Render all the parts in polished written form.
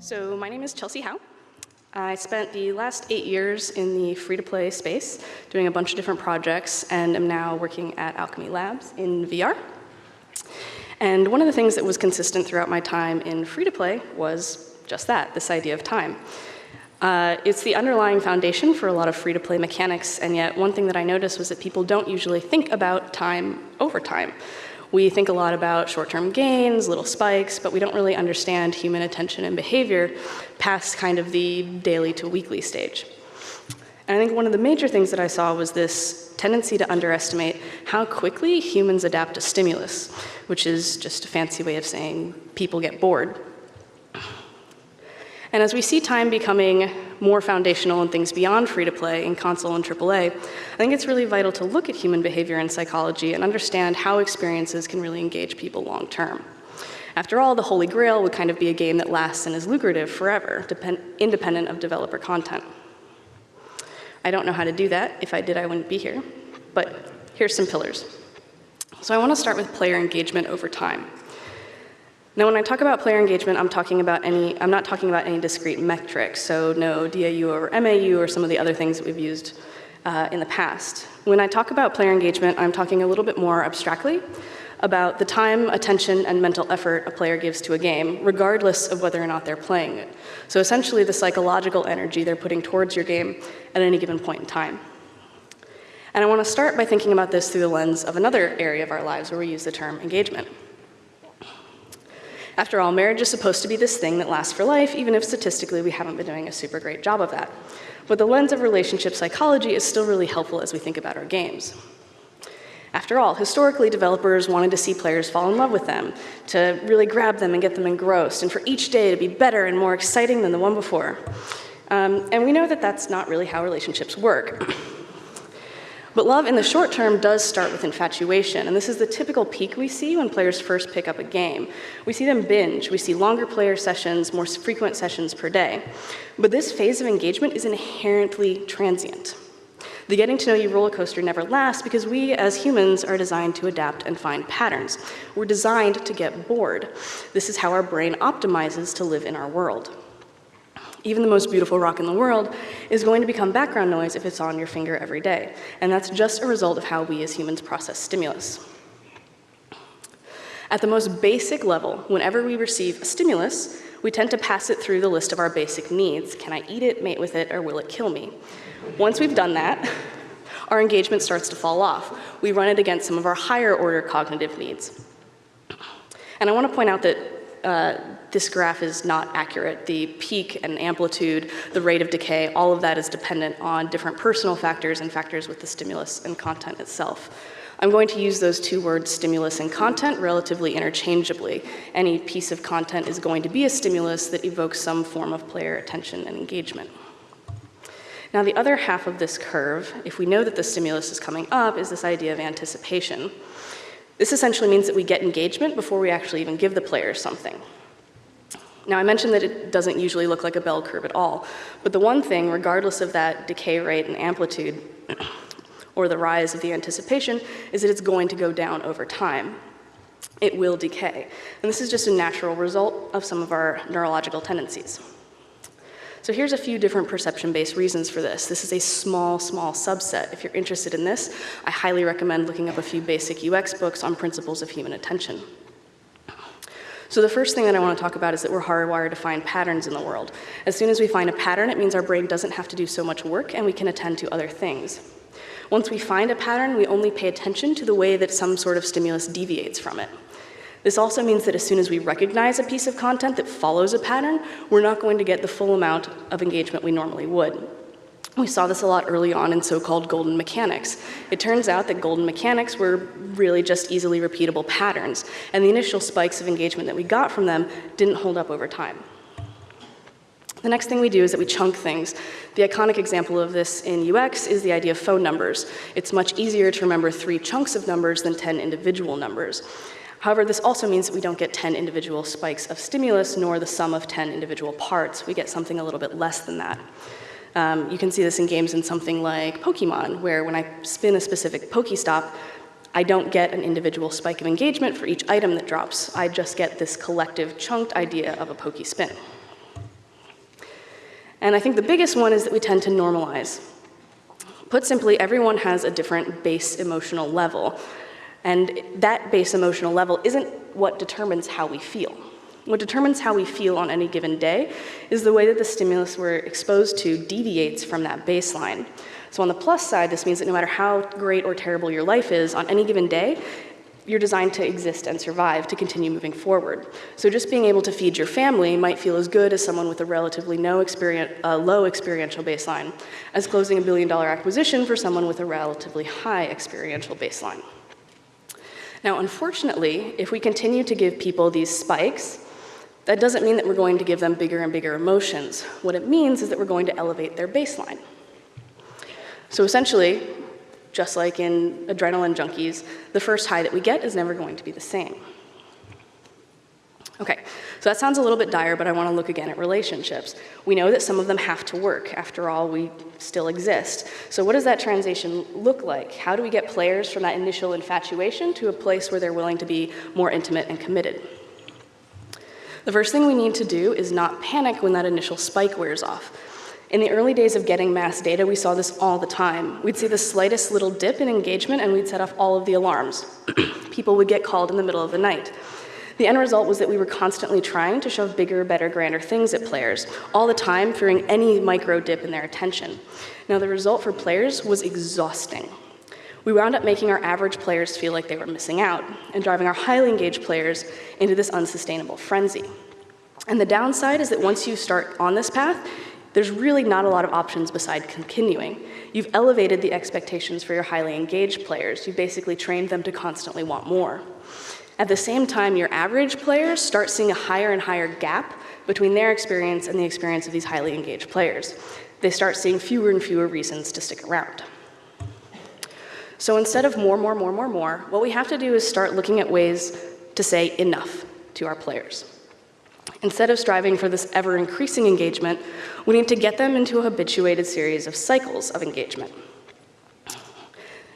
So my name is Chelsea Howe. I spent the last 8 years in the free-to-play space doing a bunch of different projects and am now working at Owlchemy Labs in VR. And one of the things that was consistent throughout my time in free-to-play was just that, this idea of time. It's the underlying foundation for a lot of free-to-play mechanics, and yet one thing that I noticed was that people don't usually think about time over time. We think a lot about short-term gains, little spikes, but we don't really understand human attention and behavior past kind of the daily to weekly stage. And I think one of the major things that I saw was this tendency to underestimate how quickly humans adapt to stimulus, which is just a fancy way of saying people get bored. And as we see time becoming more foundational in things beyond free-to-play in console and AAA, I think it's really vital to look at human behavior and psychology and understand how experiences can really engage people long-term. After all, the Holy Grail would kind of be a game that lasts and is lucrative forever, independent of developer content. I don't know how to do that. If I did, I wouldn't be here. But here's some pillars. So I want to start with player engagement over time. Now, when I talk about player engagement, I'm not talking about any discrete metrics, so no DAU or MAU or some of the other things that we've used in the past. When I talk about player engagement, I'm talking a little bit more abstractly about the time, attention, and mental effort a player gives to a game, regardless of whether or not they're playing it. So essentially, the psychological energy they're putting towards your game at any given point in time. And I want to start by thinking about this through the lens of another area of our lives where we use the term engagement. After all, marriage is supposed to be this thing that lasts for life, even if statistically we haven't been doing a super great job of that. But the lens of relationship psychology is still really helpful as we think about our games. After all, historically, developers wanted to see players fall in love with them, to really grab them and get them engrossed, and for each day to be better and more exciting than the one before. And we know that that's not really how relationships work. But love in the short term does start with infatuation, and this is the typical peak we see when players first pick up a game. We see them binge, we see longer player sessions, more frequent sessions per day. But this phase of engagement is inherently transient. The getting to know you roller coaster never lasts because we as humans are designed to adapt and find patterns. We're designed to get bored. This is how our brain optimizes to live in our world. Even the most beautiful rock in the world is going to become background noise if it's on your finger every day. And that's just a result of how we as humans process stimulus. At the most basic level, whenever we receive a stimulus, we tend to pass it through the list of our basic needs. Can I eat it, mate with it, or will it kill me? Once we've done that, our engagement starts to fall off. We run it against some of our higher order cognitive needs. And I want to point out that this graph is not accurate. The peak and amplitude, the rate of decay, all of that is dependent on different personal factors and factors with the stimulus and content itself. I'm going to use those two words, stimulus and content, relatively interchangeably. Any piece of content is going to be a stimulus that evokes some form of player attention and engagement. Now, the other half of this curve, if we know that the stimulus is coming up, is this idea of anticipation. This essentially means that we get engagement before we actually even give the player something. Now, I mentioned that it doesn't usually look like a bell curve at all, but the one thing, regardless of that decay rate and amplitude, or the rise of the anticipation, is that it's going to go down over time. It will decay. And this is just a natural result of some of our neurological tendencies. So here's a few different perception-based reasons for this. This is a small subset. If you're interested in this, I highly recommend looking up a few basic UX books on principles of human attention. So the first thing that I want to talk about is that we're hardwired to find patterns in the world. As soon as we find a pattern, it means our brain doesn't have to do so much work and we can attend to other things. Once we find a pattern, we only pay attention to the way that some sort of stimulus deviates from it. This also means that as soon as we recognize a piece of content that follows a pattern, we're not going to get the full amount of engagement we normally would. We saw this a lot early on in so-called golden mechanics. It turns out that golden mechanics were really just easily repeatable patterns, and the initial spikes of engagement that we got from them didn't hold up over time. The next thing we do is that we chunk things. The iconic example of this in UX is the idea of phone numbers. It's much easier to remember 3 chunks of numbers than 10 individual numbers. However, this also means that we don't get 10 individual spikes of stimulus, nor the sum of 10 individual parts. We get something a little bit less than that. You can see this in games in something like Pokemon, where when I spin a specific Pokestop, I don't get an individual spike of engagement for each item that drops. I just get this collective chunked idea of a Poke spin. And I think the biggest one is that we tend to normalize. Put simply, everyone has a different base emotional level, and that base emotional level isn't what determines how we feel. What determines how we feel on any given day is the way that the stimulus we're exposed to deviates from that baseline. So on the plus side, this means that no matter how great or terrible your life is, on any given day, you're designed to exist and survive, to continue moving forward. So just being able to feed your family might feel as good as someone with a relatively low experiential baseline, as closing a $1 billion acquisition for someone with a relatively high experiential baseline. Now, unfortunately, if we continue to give people these spikes, that doesn't mean that we're going to give them bigger and bigger emotions. What it means is that we're going to elevate their baseline. So essentially, just like in adrenaline junkies, the first high that we get is never going to be the same. Okay, so that sounds a little bit dire, but I want to look again at relationships. We know that some of them have to work. After all, we still exist. So what does that transition look like? How do we get players from that initial infatuation to a place where they're willing to be more intimate and committed? The first thing we need to do is not panic when that initial spike wears off. In the early days of getting mass data, we saw this all the time. We'd see the slightest little dip in engagement and we'd set off all of the alarms. People would get called in the middle of the night. The end result was that we were constantly trying to shove bigger, better, grander things at players, all the time fearing any micro dip in their attention. Now the result for players was exhausting. We wound up making our average players feel like they were missing out and driving our highly engaged players into this unsustainable frenzy. And the downside is that once you start on this path, there's really not a lot of options beside continuing. You've elevated the expectations for your highly engaged players. You've basically trained them to constantly want more. At the same time, your average players start seeing a higher and higher gap between their experience and the experience of these highly engaged players. They start seeing fewer and fewer reasons to stick around. So instead of more, what we have to do is start looking at ways to say enough to our players. Instead of striving for this ever-increasing engagement, we need to get them into a habituated series of cycles of engagement.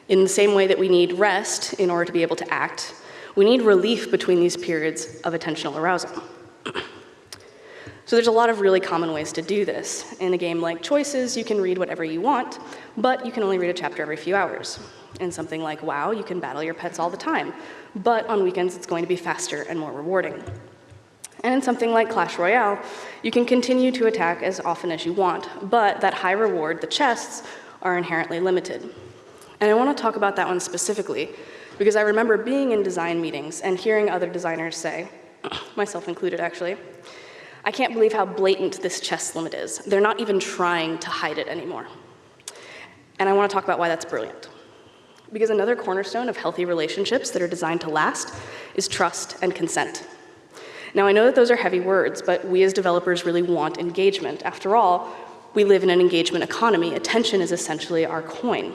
In the same way that we need rest in order to be able to act, we need relief between these periods of attentional arousal. So there's a lot of really common ways to do this. In a game like Choices, you can read whatever you want, but you can only read a chapter every few hours. In something like WoW, you can battle your pets all the time, but on weekends it's going to be faster and more rewarding. And in something like Clash Royale, you can continue to attack as often as you want, but that high reward, the chests, are inherently limited. And I want to talk about that one specifically, because I remember being in design meetings and hearing other designers say, myself included actually, I can't believe how blatant this chest limit is. They're not even trying to hide it anymore. And I want to talk about why that's brilliant. Because another cornerstone of healthy relationships that are designed to last is trust and consent. Now, I know that those are heavy words, but we as developers really want engagement. After all, we live in an engagement economy. Attention is essentially our coin.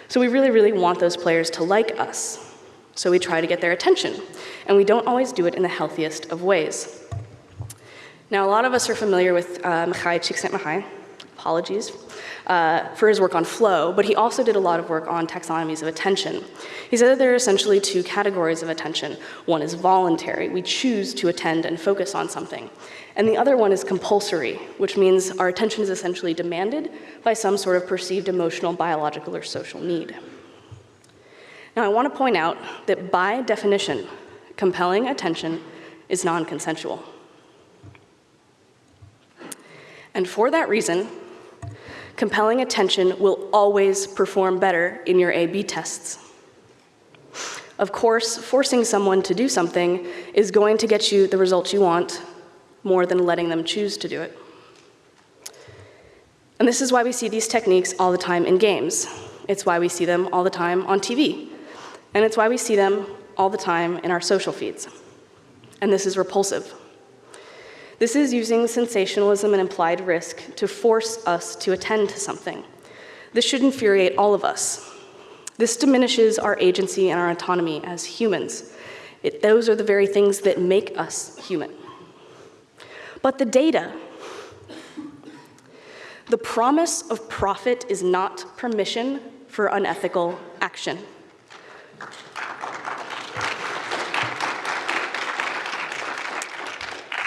So we really, really want those players to like us. So we try to get their attention, and we don't always do it in the healthiest of ways. Now, a lot of us are familiar with Mihai Csikszentmihalyi, apologies, for his work on flow, but he also did a lot of work on taxonomies of attention. He said that there are essentially two categories of attention. One is voluntary. We choose to attend and focus on something. And the other one is compulsory, which means our attention is essentially demanded by some sort of perceived emotional, biological, or social need. Now, I want to point out that by definition, compelling attention is non-consensual. And for that reason, compelling attention will always perform better in your A/B tests. Of course, forcing someone to do something is going to get you the results you want more than letting them choose to do it. And this is why we see these techniques all the time in games. It's why we see them all the time on TV. And it's why we see them all the time in our social feeds. And this is repulsive. This is using sensationalism and implied risk to force us to attend to something. This should infuriate all of us. This diminishes our agency and our autonomy as humans. Those are the very things that make us human. But the data, the promise of profit is not permission for unethical action.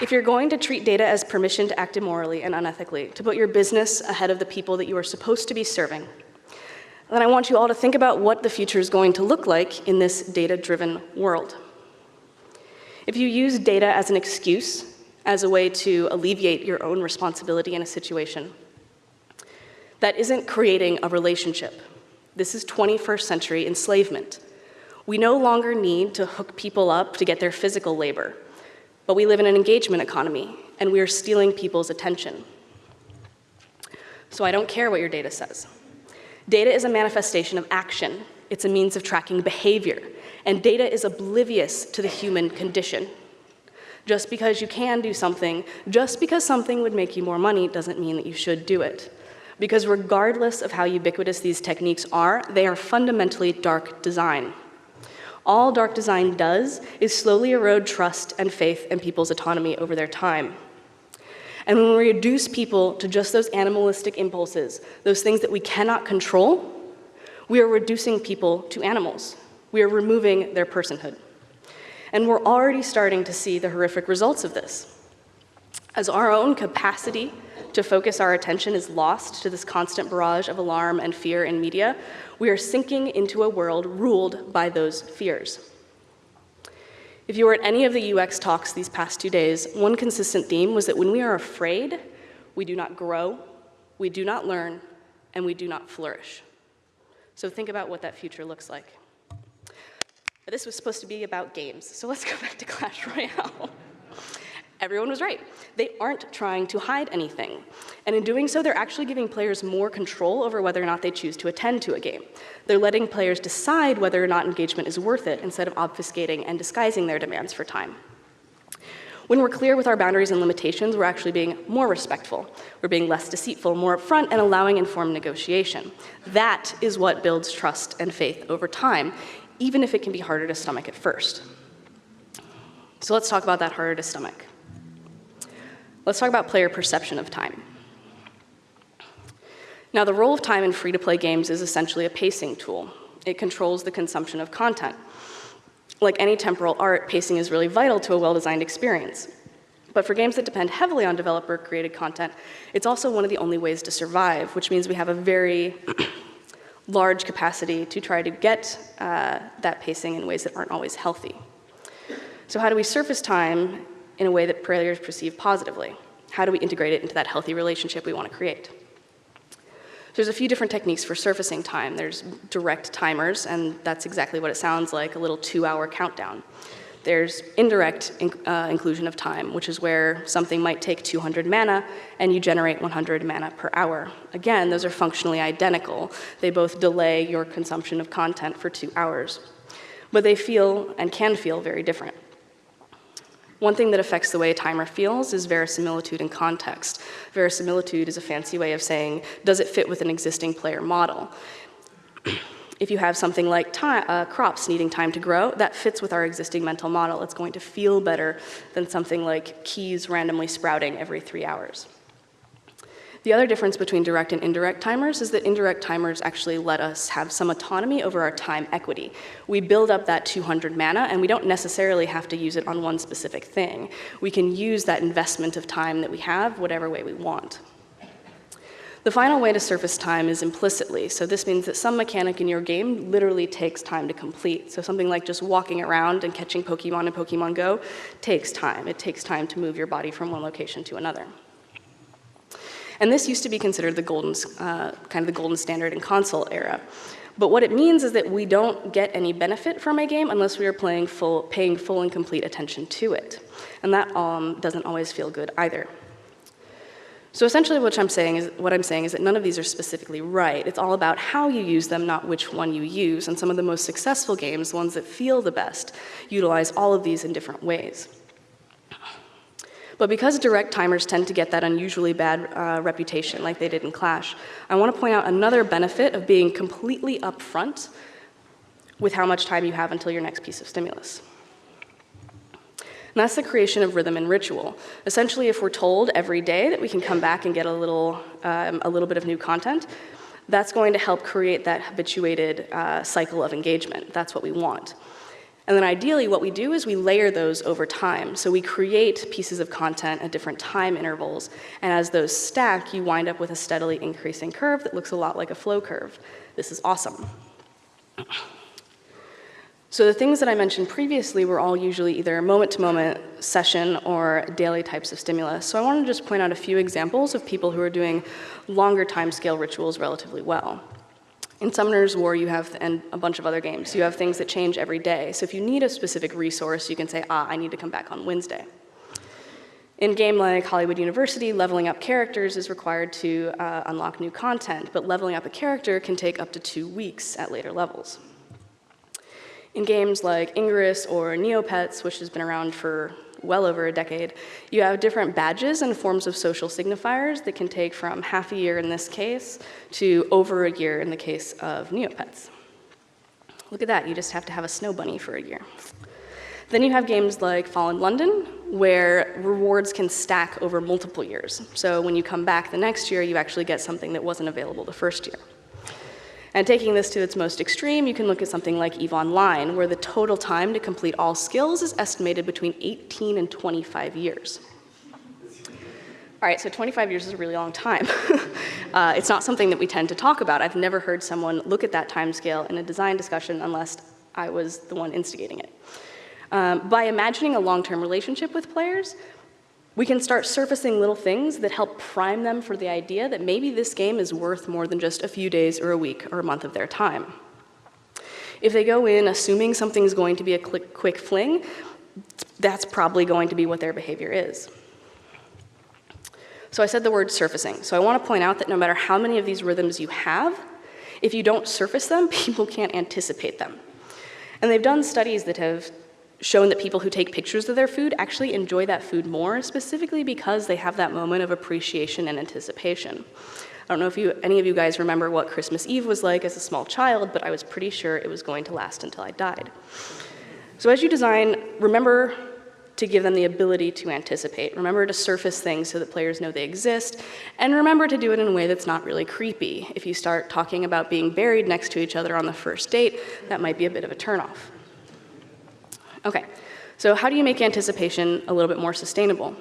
If you're going to treat data as permission to act immorally and unethically, to put your business ahead of the people that you are supposed to be serving, then I want you all to think about what the future is going to look like in this data-driven world. If you use data as an excuse, as a way to alleviate your own responsibility in a situation, that isn't creating a relationship. This is 21st century enslavement. We no longer need to hook people up to get their physical labor, but we live in an engagement economy, and we are stealing people's attention. So I don't care what your data says. Data is a manifestation of action. It's a means of tracking behavior, and data is oblivious to the human condition. Just because you can do something, just because something would make you more money doesn't mean that you should do it. Because regardless of how ubiquitous these techniques are, they are fundamentally dark design. All dark design does is slowly erode trust and faith in people's autonomy over their time. And when we reduce people to just those animalistic impulses, those things that we cannot control, we are reducing people to animals. We are removing their personhood. And we're already starting to see the horrific results of this. As our own capacity to focus our attention is lost to this constant barrage of alarm and fear in media, we are sinking into a world ruled by those fears. If you were at any of the UX talks these past 2 days, one consistent theme was that when we are afraid, we do not grow, we do not learn, and we do not flourish. So think about what that future looks like. But this was supposed to be about games, so let's go back to Clash Royale. Everyone was right. They aren't trying to hide anything. And in doing so, they're actually giving players more control over whether or not they choose to attend to a game. They're letting players decide whether or not engagement is worth it instead of obfuscating and disguising their demands for time. When we're clear with our boundaries and limitations, we're actually being more respectful. We're being less deceitful, more upfront, and allowing informed negotiation. That is what builds trust and faith over time, even if it can be harder to stomach at first. So let's talk about that harder to stomach. Let's talk about player perception of time. Now, the role of time in free-to-play games is essentially a pacing tool. It controls the consumption of content. Like any temporal art, pacing is really vital to a well-designed experience. But for games that depend heavily on developer-created content, it's also one of the only ways to survive, which means we have a very large capacity to try to get that pacing in ways that aren't always healthy. So how do we surface time in a way that players perceive positively? How do we integrate it into that healthy relationship we want to create? There's a few different techniques for surfacing time. There's direct timers, and that's exactly what it sounds like, a little 2-hour countdown. There's indirect inclusion of time, which is where something might take 200 mana, and you generate 100 mana per hour. Again, those are functionally identical. They both delay your consumption of content for 2 hours. But they feel and can feel very different. One thing that affects the way a timer feels is verisimilitude and context. Verisimilitude is a fancy way of saying, does it fit with an existing player model? If you have something like crops needing time to grow, that fits with our existing mental model. It's going to feel better than something like keys randomly sprouting every 3 hours. The other difference between direct and indirect timers is that indirect timers actually let us have some autonomy over our time equity. We build up that 200 mana, and we don't necessarily have to use it on one specific thing. We can use that investment of time that we have whatever way we want. The final way to surface time is implicitly. So this means that some mechanic in your game literally takes time to complete. So something like just walking around and catching Pokemon in Pokemon Go takes time. It takes time to move your body from one location to another. And this used to be considered the golden standard in console era. But what it means is that we don't get any benefit from a game unless we are paying full and complete attention to it. And that doesn't always feel good either. So essentially what I'm saying is that none of these are specifically right. It's all about how you use them, not which one you use. And some of the most successful games, the ones that feel the best, utilize all of these in different ways. But because direct timers tend to get that unusually bad reputation like they did in Clash, I want to point out another benefit of being completely upfront with how much time you have until your next piece of stimulus. And that's the creation of rhythm and ritual. Essentially, if we're told every day that we can come back and get a little bit of new content, that's going to help create that habituated cycle of engagement. That's what we want. And then ideally, what we do is we layer those over time. So we create pieces of content at different time intervals, and as those stack, you wind up with a steadily increasing curve that looks a lot like a flow curve. This is awesome. So the things that I mentioned previously were all usually either moment-to-moment, session, or daily types of stimulus. So I want to just point out a few examples of people who are doing longer timescale rituals relatively well. In Summoner's War, you have, and a bunch of other games, you have things that change every day. So if you need a specific resource, you can say, I need to come back on Wednesday. In a game like Hollywood University, leveling up characters is required to unlock new content, but leveling up a character can take up to 2 weeks at later levels. In games like Ingress or Neopets, which has been around for well over a decade, you have different badges and forms of social signifiers that can take from half a year in this case to over a year in the case of Neopets. Look at that, you just have to have a snow bunny for a year. Then you have games like Fallen London, where rewards can stack over multiple years. So when you come back the next year, you actually get something that wasn't available the first year. And taking this to its most extreme, you can look at something like EVE Online, where the total time to complete all skills is estimated between 18 and 25 years. All right, so 25 years is a really long time. It's not something that we tend to talk about. I've never heard someone look at that time scale in a design discussion unless I was the one instigating it. By imagining a long-term relationship with players, we can start surfacing little things that help prime them for the idea that maybe this game is worth more than just a few days or a week or a month of their time. If they go in assuming something's going to be a quick fling, that's probably going to be what their behavior is. So I said the word surfacing. So I want to point out that no matter how many of these rhythms you have, if you don't surface them, people can't anticipate them. And they've done studies that have shown that people who take pictures of their food actually enjoy that food more, specifically because they have that moment of appreciation and anticipation. I don't know if any of you guys remember what Christmas Eve was like as a small child, but I was pretty sure it was going to last until I died. So as you design, remember to give them the ability to anticipate. Remember to surface things so that players know they exist, and remember to do it in a way that's not really creepy. If you start talking about being buried next to each other on the first date, that might be a bit of a turnoff. Okay, so how do you make anticipation a little bit more sustainable?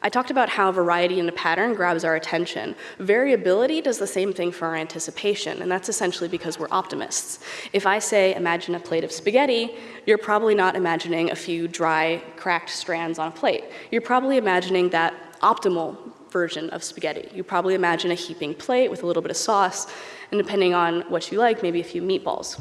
I talked about how variety in a pattern grabs our attention. Variability does the same thing for our anticipation, and that's essentially because we're optimists. If I say, imagine a plate of spaghetti, you're probably not imagining a few dry, cracked strands on a plate. You're probably imagining that optimal version of spaghetti. You probably imagine a heaping plate with a little bit of sauce, and depending on what you like, maybe a few meatballs.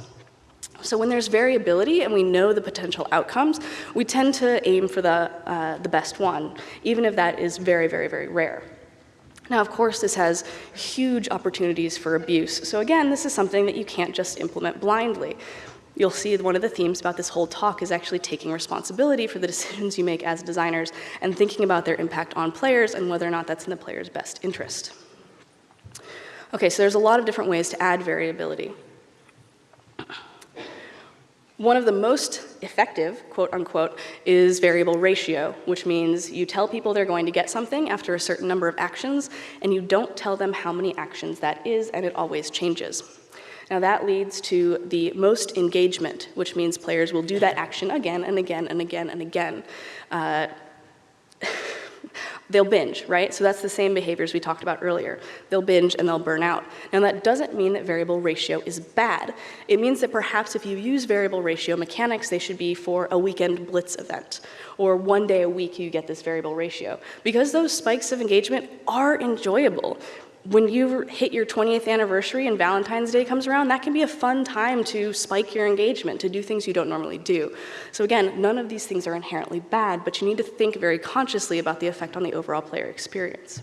So when there's variability and we know the potential outcomes, we tend to aim for the best one, even if that is very, very, very rare. Now, of course, this has huge opportunities for abuse. So again, this is something that you can't just implement blindly. You'll see one of the themes about this whole talk is actually taking responsibility for the decisions you make as designers and thinking about their impact on players and whether or not that's in the player's best interest. Okay, so there's a lot of different ways to add variability. One of the most effective, quote unquote, is variable ratio, which means you tell people they're going to get something after a certain number of actions, and you don't tell them how many actions that is, and it always changes. Now that leads to the most engagement, which means players will do that action again and again and again and again. They'll binge, right? So that's the same behaviors we talked about earlier. They'll binge and they'll burn out. Now that doesn't mean that variable ratio is bad. It means that perhaps if you use variable ratio mechanics, they should be for a weekend blitz event, or one day a week you get this variable ratio. Because those spikes of engagement are enjoyable. When you hit your 20th anniversary and Valentine's Day comes around, that can be a fun time to spike your engagement, to do things you don't normally do. So again, none of these things are inherently bad, but you need to think very consciously about the effect on the overall player experience.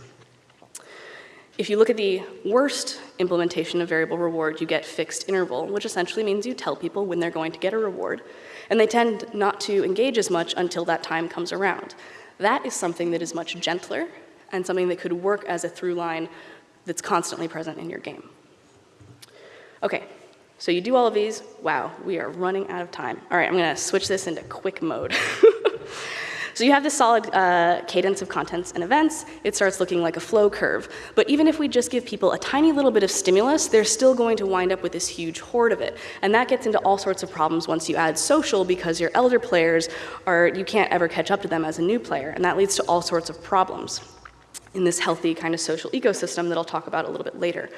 If you look at the worst implementation of variable reward, you get fixed interval, which essentially means you tell people when they're going to get a reward, and they tend not to engage as much until that time comes around. That is something that is much gentler and something that could work as a through line that's constantly present in your game. Okay, so you do all of these. Wow, we are running out of time. All right, I'm gonna switch this into quick mode. So you have this solid cadence of contents and events. It starts looking like a flow curve. But even if we just give people a tiny little bit of stimulus, they're still going to wind up with this huge horde of it. And that gets into all sorts of problems once you add social, because your elder players you can't ever catch up to them as a new player. And that leads to all sorts of problems in this healthy kind of social ecosystem that I'll talk about a little bit later.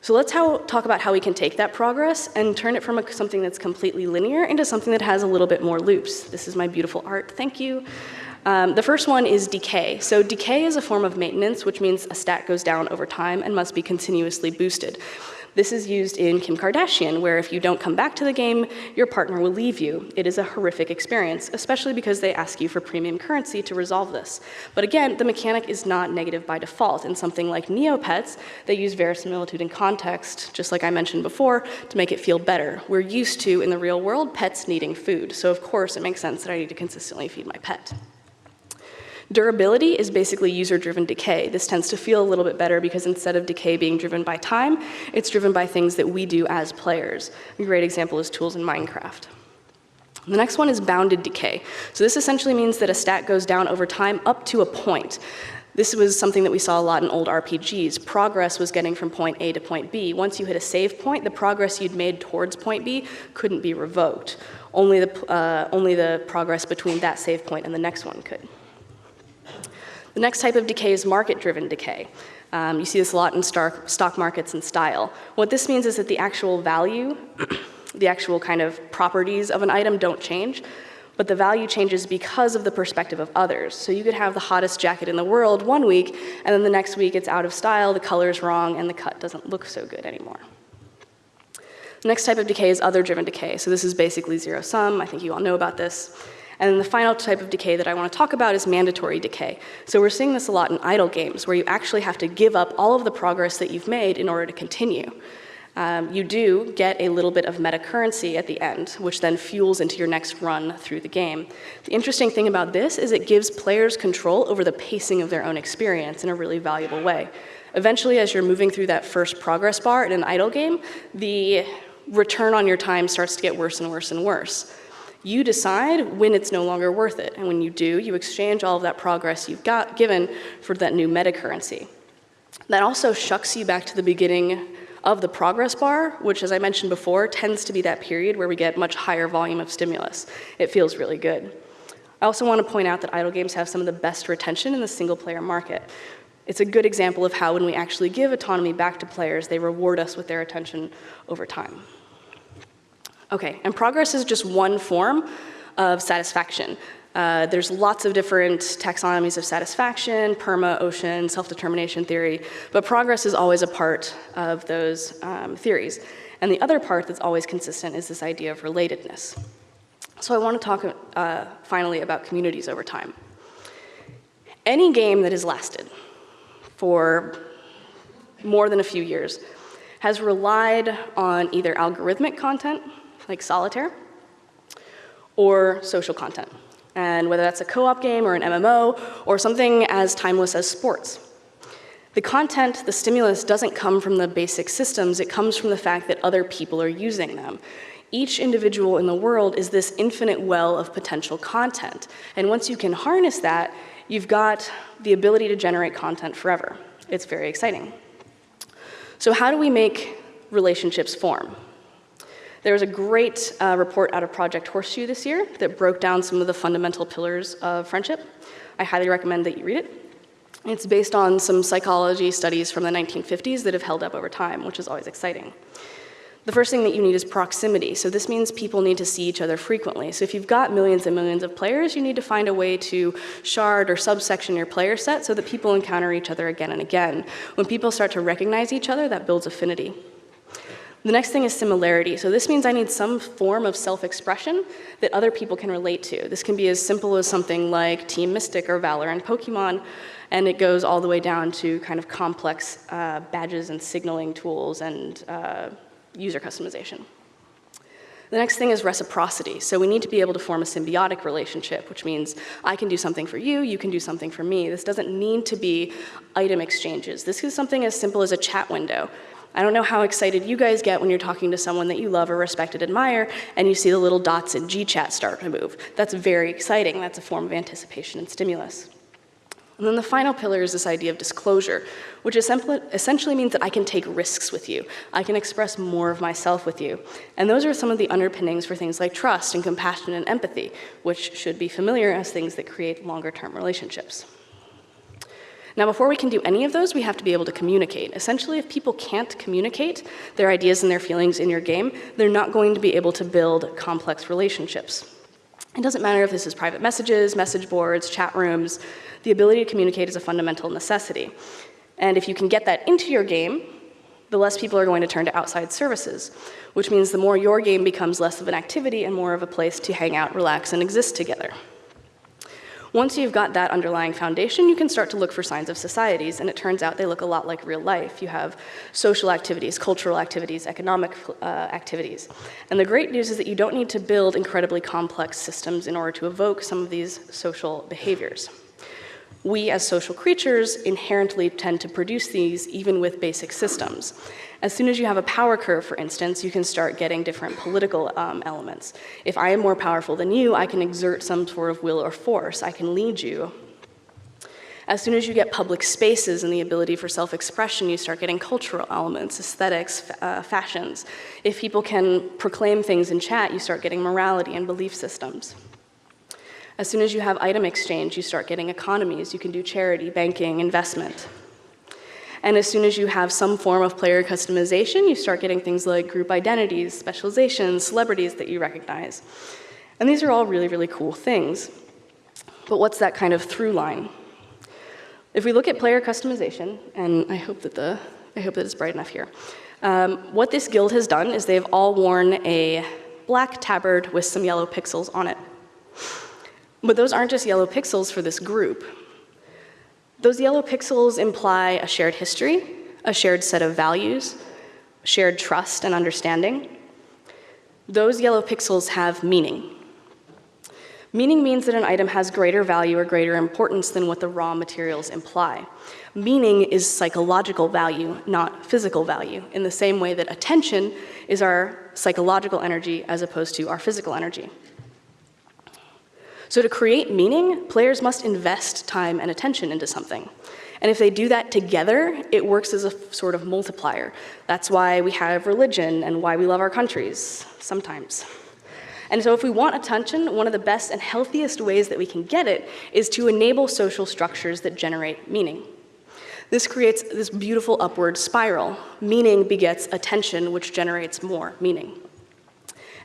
So let's talk about how we can take that progress and turn it from something that's completely linear into something that has a little bit more loops. This is my beautiful art, thank you. The first one is decay. So decay is a form of maintenance, which means a stat goes down over time and must be continuously boosted. This is used in Kim Kardashian, where if you don't come back to the game, your partner will leave you. It is a horrific experience, especially because they ask you for premium currency to resolve this. But again, the mechanic is not negative by default. In something like Neopets, they use verisimilitude and context, just like I mentioned before, to make it feel better. We're used to, in the real world, pets needing food. So of course, it makes sense that I need to consistently feed my pet. Durability is basically user-driven decay. This tends to feel a little bit better because instead of decay being driven by time, it's driven by things that we do as players. A great example is tools in Minecraft. The next one is bounded decay. So this essentially means that a stat goes down over time up to a point. This was something that we saw a lot in old RPGs. Progress was getting from point A to point B. Once you hit a save point, the progress you'd made towards point B couldn't be revoked. Only the progress between that save point and the next one could. The next type of decay is market-driven decay. You see this a lot in stock markets and style. What this means is that the actual value, the actual kind of properties of an item don't change, but the value changes because of the perspective of others. So you could have the hottest jacket in the world one week, and then the next week it's out of style, the color's wrong, and the cut doesn't look so good anymore. The next type of decay is other-driven decay. So this is basically zero-sum. I think you all know about this. And then the final type of decay that I want to talk about is mandatory decay. So we're seeing this a lot in idle games, where you actually have to give up all of the progress that you've made in order to continue. You do get a little bit of meta currency at the end, which then fuels into your next run through the game. The interesting thing about this is it gives players control over the pacing of their own experience in a really valuable way. Eventually, as you're moving through that first progress bar in an idle game, the return on your time starts to get worse and worse and worse. You decide when it's no longer worth it, and when you do, you exchange all of that progress you've given for that new meta currency. That also shucks you back to the beginning of the progress bar, which, as I mentioned before, tends to be that period where we get much higher volume of stimulus. It feels really good. I also want to point out that idle games have some of the best retention in the single-player market. It's a good example of how when we actually give autonomy back to players, they reward us with their attention over time. Okay, and progress is just one form of satisfaction. There's lots of different taxonomies of satisfaction, perma, ocean, self-determination theory, but progress is always a part of those theories. And the other part that's always consistent is this idea of relatedness. So I want to talk finally about communities over time. Any game that has lasted for more than a few years has relied on either algorithmic content, like solitaire, or social content. And whether that's a co-op game or an MMO or something as timeless as sports. The content, the stimulus, doesn't come from the basic systems, it comes from the fact that other people are using them. Each individual in the world is this infinite well of potential content. And once you can harness that, you've got the ability to generate content forever. It's very exciting. So how do we make relationships form? There was a great report out of Project Horseshoe this year that broke down some of the fundamental pillars of friendship. I highly recommend that you read it. It's based on some psychology studies from the 1950s that have held up over time, which is always exciting. The first thing that you need is proximity. So this means people need to see each other frequently. So if you've got millions and millions of players, you need to find a way to shard or subsection your player set so that people encounter each other again and again. When people start to recognize each other, that builds affinity. The next thing is similarity. So this means I need some form of self-expression that other people can relate to. This can be as simple as something like Team Mystic or Valor and Pokemon, and it goes all the way down to kind of complex badges and signaling tools and user customization. The next thing is reciprocity. So we need to be able to form a symbiotic relationship, which means I can do something for you, you can do something for me. This doesn't need to be item exchanges. This is something as simple as a chat window. I don't know how excited you guys get when you're talking to someone that you love or respect and admire, and you see the little dots in GChat start to move. That's very exciting. That's a form of anticipation and stimulus. And then the final pillar is this idea of disclosure, which essentially means that I can take risks with you. I can express more of myself with you. And those are some of the underpinnings for things like trust and compassion and empathy, which should be familiar as things that create longer-term relationships. Now, before we can do any of those, we have to be able to communicate. Essentially, if people can't communicate their ideas and their feelings in your game, they're not going to be able to build complex relationships. It doesn't matter if this is private messages, message boards, chat rooms. The ability to communicate is a fundamental necessity. And if you can get that into your game, the less people are going to turn to outside services, which means the more your game becomes less of an activity and more of a place to hang out, relax, and exist together. Once you've got that underlying foundation, you can start to look for signs of societies, and it turns out they look a lot like real life. You have social activities, cultural activities, economic activities. And the great news is that you don't need to build incredibly complex systems in order to evoke some of these social behaviors. We, as social creatures, inherently tend to produce these even with basic systems. As soon as you have a power curve, for instance, you can start getting different political elements. If I am more powerful than you, I can exert some sort of will or force. I can lead you. As soon as you get public spaces and the ability for self-expression, you start getting cultural elements, aesthetics, fashions. If people can proclaim things in chat, you start getting morality and belief systems. As soon as you have item exchange, you start getting economies. You can do charity, banking, investment. And as soon as you have some form of player customization, you start getting things like group identities, specializations, celebrities that you recognize. And these are all really, really cool things. But what's that kind of through line? If we look at player customization, and I hope that it's bright enough here, what this guild has done is they've all worn a black tabard with some yellow pixels on it. But those aren't just yellow pixels for this group. Those yellow pixels imply a shared history, a shared set of values, shared trust and understanding. Those yellow pixels have meaning. Meaning means that an item has greater value or greater importance than what the raw materials imply. Meaning is psychological value, not physical value, in the same way that attention is our psychological energy as opposed to our physical energy. So to create meaning, players must invest time and attention into something. And if they do that together, it works as a sort of multiplier. That's why we have religion and why we love our countries, sometimes. And so if we want attention, one of the best and healthiest ways that we can get it is to enable social structures that generate meaning. This creates this beautiful upward spiral. Meaning begets attention, which generates more meaning.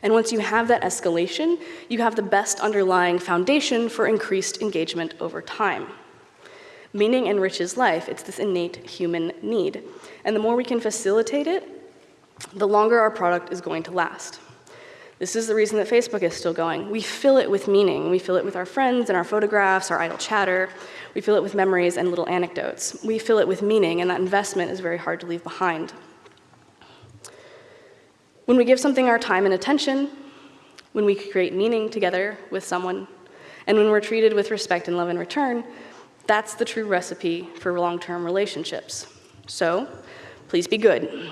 And once you have that escalation, you have the best underlying foundation for increased engagement over time. Meaning enriches life. It's this innate human need. And the more we can facilitate it, the longer our product is going to last. This is the reason that Facebook is still going. We fill it with meaning. We fill it with our friends and our photographs, our idle chatter. We fill it with memories and little anecdotes. We fill it with meaning, and that investment is very hard to leave behind. When we give something our time and attention, when we create meaning together with someone, and when we're treated with respect and love in return, that's the true recipe for long-term relationships. So, please be good.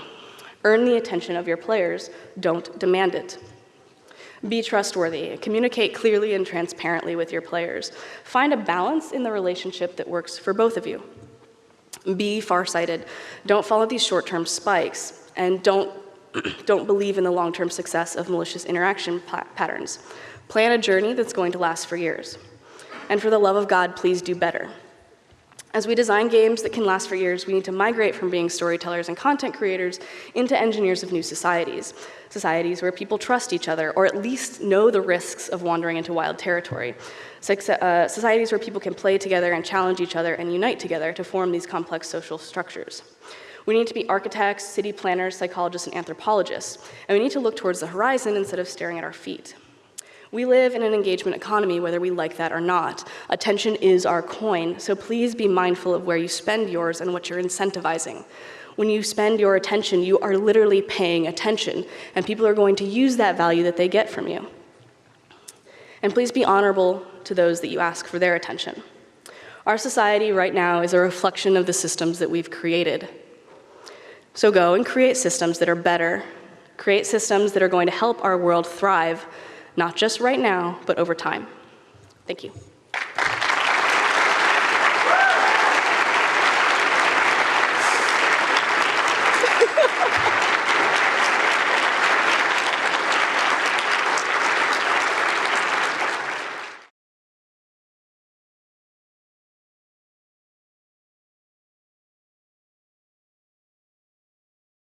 Earn the attention of your players, don't demand it. Be trustworthy, communicate clearly and transparently with your players. Find a balance in the relationship that works for both of you. Be farsighted, don't follow these short-term spikes, and don't believe in the long-term success of malicious interaction patterns. Plan a journey that's going to last for years. And for the love of God, please do better. As we design games that can last for years, we need to migrate from being storytellers and content creators into engineers of new societies. Societies where people trust each other, or at least know the risks of wandering into wild territory. Societies where people can play together and challenge each other and unite together to form these complex social structures. We need to be architects, city planners, psychologists, and anthropologists. And we need to look towards the horizon instead of staring at our feet. We live in an engagement economy, whether we like that or not. Attention is our coin, so please be mindful of where you spend yours and what you're incentivizing. When you spend your attention, you are literally paying attention, and people are going to use that value that they get from you. And please be honorable to those that you ask for their attention. Our society right now is a reflection of the systems that we've created. So go and create systems that are better. Create systems that are going to help our world thrive, not just right now, but over time. Thank you.